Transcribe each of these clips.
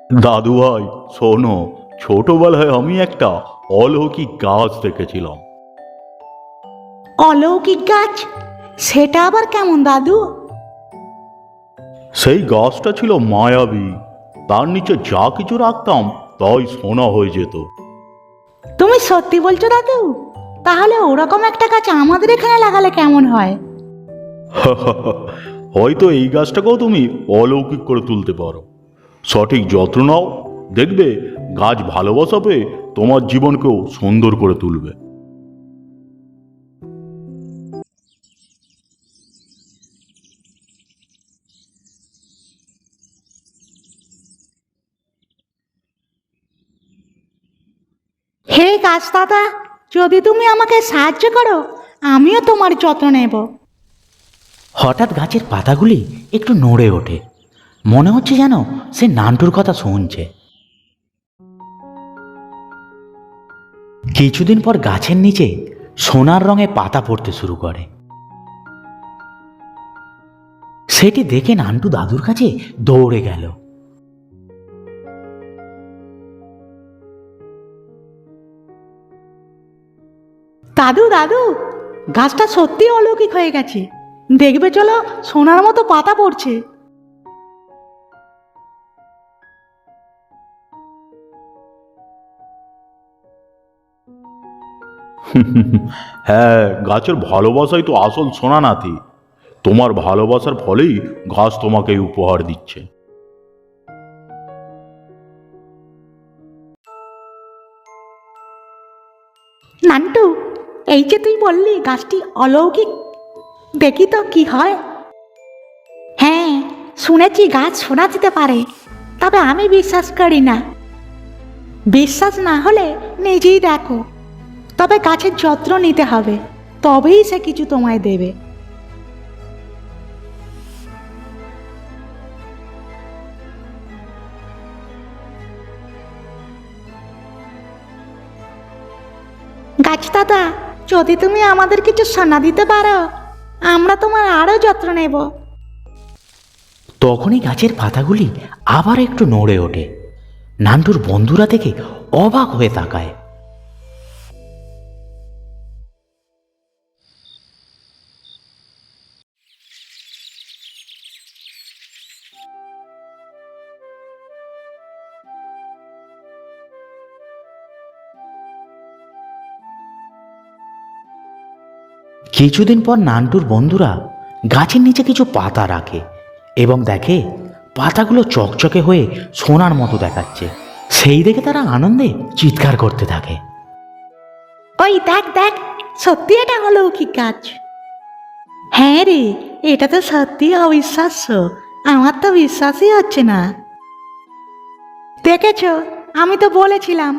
দাদু ভাই শোনো, ছোটবেলায় আমি একটা অলৌকিক গাছ দেখেছিলাম। অলৌকিক গাছ? সেটা আবার কেমন দাদু? সেই গাছটা ছিল মায়াবী, তার নিচে যা কিছু রাখতাম তাই সোনা হয়ে যেত। তুমি সত্যি বলছো দাদু? তাহলে ওরকম একটা গাছ আমাদের এখানে লাগালে কেমন হয়? হয়তো এই গাছটাকেও তুমি অলৌকিক করে তুলতে পারো। সঠিক যত্ন নাও, দেখবে গাছ ভালোবাসা পেয়ে তোমার জীবনকেও সুন্দর করে তুলবে। হে গাছ দাদা, যদি তুমি আমাকে সাহায্য করো, আমিও তোমার যত্ন নেব। হঠাৎ গাছের পাতাগুলি একটু নড়ে ওঠে। মনে হচ্ছে যেন সে নান্টুর কথা শুনছে। কিছুদিন পর গাছের নিচে সোনার রঙে পাতা পড়তে শুরু করে। সেটি দেখে নান্টু দাদুর কাছে দৌড়ে গেল। দাদু দাদু, গাছটা সত্যি অলৌকিক হয়ে গেছে। দেখবে চলো, সোনার মতো পাতা পড়ছে। হ্যাঁ, গাছের ভালোবাসাই তো আসল সোনা নাতি। তোমার ভালোবাসার ফলেই গাছ তোমাকে এই উপহার দিচ্ছে। নান্টু, এই যে তুই বললি গাছটি অলৌকিক, দেখি তো কি হয়। হ্যাঁ, শুনেছি গাছ সোনা দিতে পারে, তবে আমি বিশ্বাস করি না। বিশ্বাস না হলে নিজেই দেখো। তবে গাছের যত্ন নিতে হবে, তবেই সে কিছু তোমায় দেবে। গাছ দাদা, যদি তুমি আমাদের কিছু সোনা দিতে পারো, আমরা তোমার আরো যত্ন নেব। তখনই গাছের পাতাগুলি আবার একটু নড়ে ওঠে। নান্টুর বন্ধুরা থেকে অবাক হয়ে তাকায়। কিছুদিন পর নান্টুর বন্ধুরা গাছের নিচে কিছু পাতা রাখে এবং দেখে পাতাগুলো চকচকে হয়ে সোনার মতো দেখাচ্ছে। সেই দেখে তারা আনন্দে চিৎকার করতে থাকে। ওই দেখ দেখ, সত্যি এটা অলৌকিক গাছ। হ্যাঁ রে, এটা তো সত্যি অবিশ্বাস্য। আমার তো বিশ্বাসই হচ্ছে না। দেখেছো, আমি তো বলেছিলাম।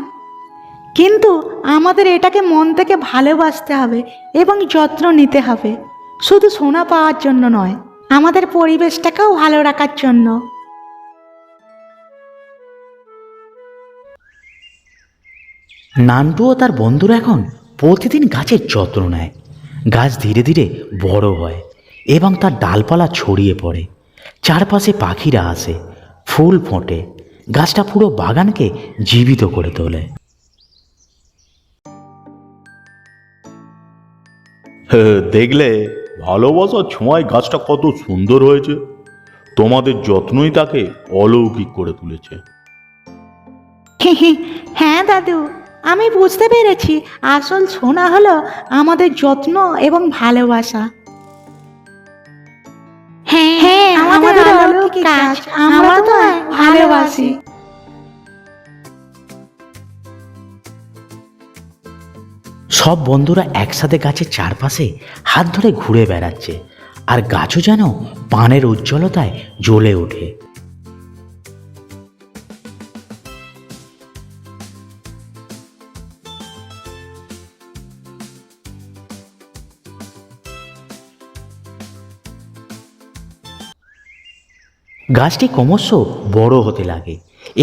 কিন্তু আমাদের এটাকে মন থেকে ভালোবাসতে হবে এবং যত্ন নিতে হবে, শুধু সোনা পাওয়ার জন্য নয়, আমাদের পরিবেশটাকেও ভালো রাখার জন্য। নান্টু ও তার বন্ধুরা এখন প্রতিদিন গাছের যত্ন নেয়। গাছ ধীরে ধীরে বড় হয় এবং তার ডালপালা ছড়িয়ে পড়ে। চারপাশে পাখিরা আসে, ফুল ফোটে। গাছটা পুরো বাগানকে জীবিত করে তোলে। দেখলে ভালোবাসার ছোঁয়ায় গাছটা কত সুন্দর হয়েছে। তোমাদের যত্নই তাকে অলৌকিক করে তুলেছে। হ্যাঁ দাদু, আমি বুঝতে পেরেছি আসল সোনা হলো আমাদের যত্ন এবং ভালোবাসা। হ্যাঁ হ্যাঁ, আমাদের অলৌকিক গাছ, আমরা তোমায় ভালোবাসি। সব বন্ধুরা একসাথে গাছের চারপাশে হাত ধরে ঘুরে বেড়াচ্ছে, আর গাছও যেন পানের উজ্জ্বলতায় জ্বলে ওঠে। গাছটি ক্রমশ বড় হতে লাগে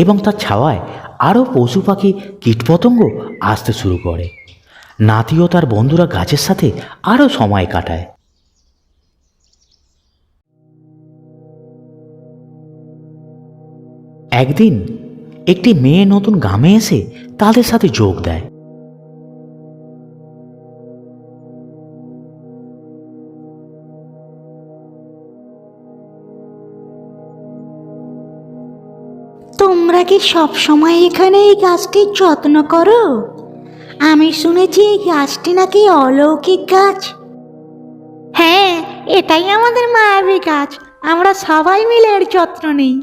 এবং তার ছাওয়ায় আরও পশু পাখি কীটপতঙ্গ আসতে শুরু করে। নাতি ও তার বন্ধুরা গাছের সাথে আরও সময় কাটায়। একদিন একটি মেয়ে নতুন গ্রামে এসে তাদের সাথে যোগ দেয়। তোমরা কি সব সময় এখানে এই গাছটির যত্ন করো? আমি শুনেছি এই গাছটি নাকি অলৌকিক গাছ। হ্যাঁ, এটাই আমাদের মায়াবী গাছ। আমরা সবাই মিলে এর যত্ন নিই।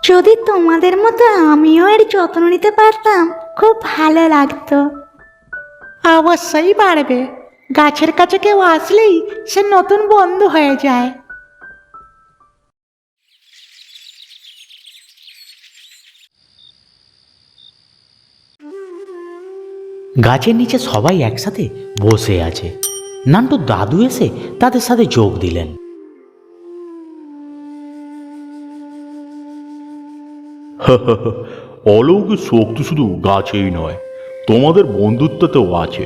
যদি তোমাদের মতো আমিও এর যত্ন নিতে পারতাম খুব ভালো লাগতো। অবশ্যই পারবে। গাছের কাছে কেউ আসলেই সে নতুন বন্ধু হয়ে যায়। গাছের নিচে সবাই একসাথে বসে আছে। নান্টুর দাদু এসে তাদের সাথে যোগ দিলেন। অলৌকিক শক্তি শুধু গাছেই নয়, তোমাদের বন্ধুত্বতেও আছে।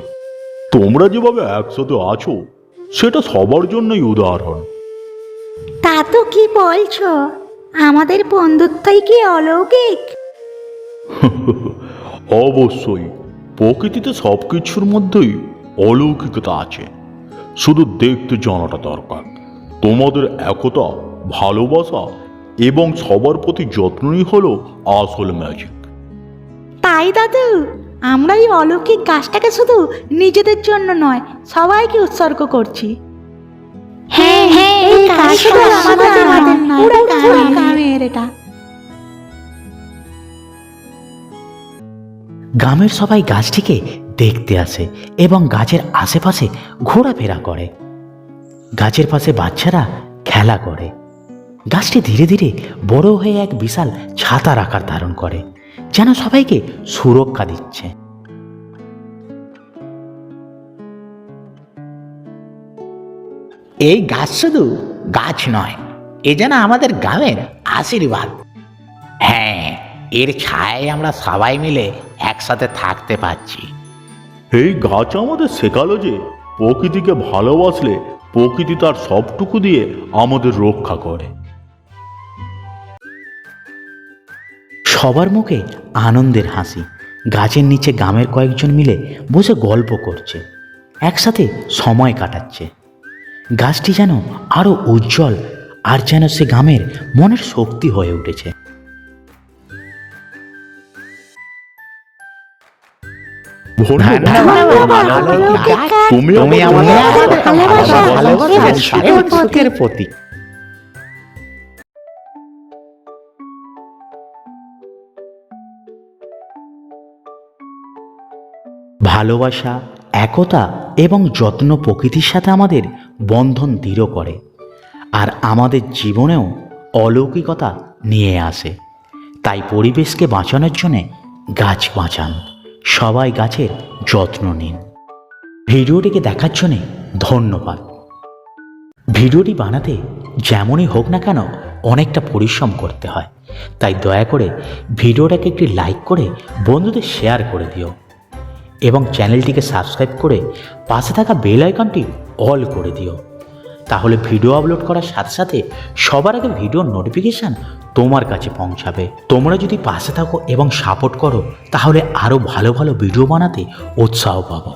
তোমরা যেভাবে একসাথে আছো সেটা সবার জন্যই উদাহরণ। তা তো কি বলছো? আমাদের বন্ধুত্বই কি অলৌকিক? অবশ্যই, প্রকৃতিতে সব কিছুর মধ্যেই অলৌকিকতা আছে, শুধু দেখতে জানাটা দরকার। তোমাদের একতা, ভালোবাসা এবং সবার প্রতি যত্নই হলো আসল ম্যাজিক। তাই দাদু, আমরা এই অলৌকিক গাছটাকে শুধু নিজেদের জন্য নয়, সবাইকে উৎসর্গ করছি। হ্যাঁ হ্যাঁ, এই গাছটা আমাদের নয়, পুরো গ্রামের এটা। গ্রামের সবাই গাছটিকে দেখতে আসে এবং গাছের আশেপাশে ঘোরাফেরা করে। গাছের পাশে বাচ্চারা খেলা করে। গাছটি ধীরে ধীরে বড় হয়ে এক বিশাল ছাতার আকার ধারণ করে, যেন সবাইকে সুরক্ষা দিচ্ছে। এই গাছ শুধু গাছ নয়, এ যেন আমাদের গ্রামের আশীর্বাদ। হ্যাঁ, এর ছায়ায় আমরা সবাই মিলে একসাথে থাকতে পারছি। এই গাছ আমাদের শেখালো যে প্রকৃতিকে ভালোবাসলে প্রকৃতি তার সবটুকু দিয়ে আমাদের রক্ষা করে। সবার মুখে আনন্দের হাসি। গাছের নিচে গ্রামের কয়েকজন মিলে বসে গল্প করছে, একসাথে সময় কাটাচ্ছে। গাছটি যেন আরো উজ্জ্বল, আর যেন সে গ্রামের মনের শক্তি হয়ে উঠেছে। তুমি তুমি আমাদের আমাদের ভালোবাসা, ভালোবাসার সুখের প্রতীক। ভালোবাসা, একতা এবং যত্ন প্রকৃতির সাথে আমাদের বন্ধন দৃঢ় করে, আর আমাদের জীবনেও অলৌকিকতা নিয়ে আসে। তাই পরিবেশকে বাঁচানোর জন্যে গাছ বাঁচান, সবাই গাছের যত্ন নিন। ভিডিওটিকে দেখার জন্যে ধন্যবাদ। ভিডিওটি বানাতে যেমনই হোক না কেন অনেকটা পরিশ্রম করতে হয়, তাই দয়া করে ভিডিওটাকে একটি লাইক করে বন্ধুদের শেয়ার করে দিও এবং চ্যানেলটিকে সাবস্ক্রাইব করে পাশে থাকা বেল আইকনটি অল করে দিও। তাহলে ভিডিও আপলোড করার সাথে সাথে সবার আগে ভিডিওর নোটিফিকেশান তোমার কাছে পৌঁছাবে। তোমরা যদি পাশে থাকো এবং সাপোর্ট করো তাহলে আরও ভালো ভালো ভিডিও বানাতে উৎসাহ পাবো।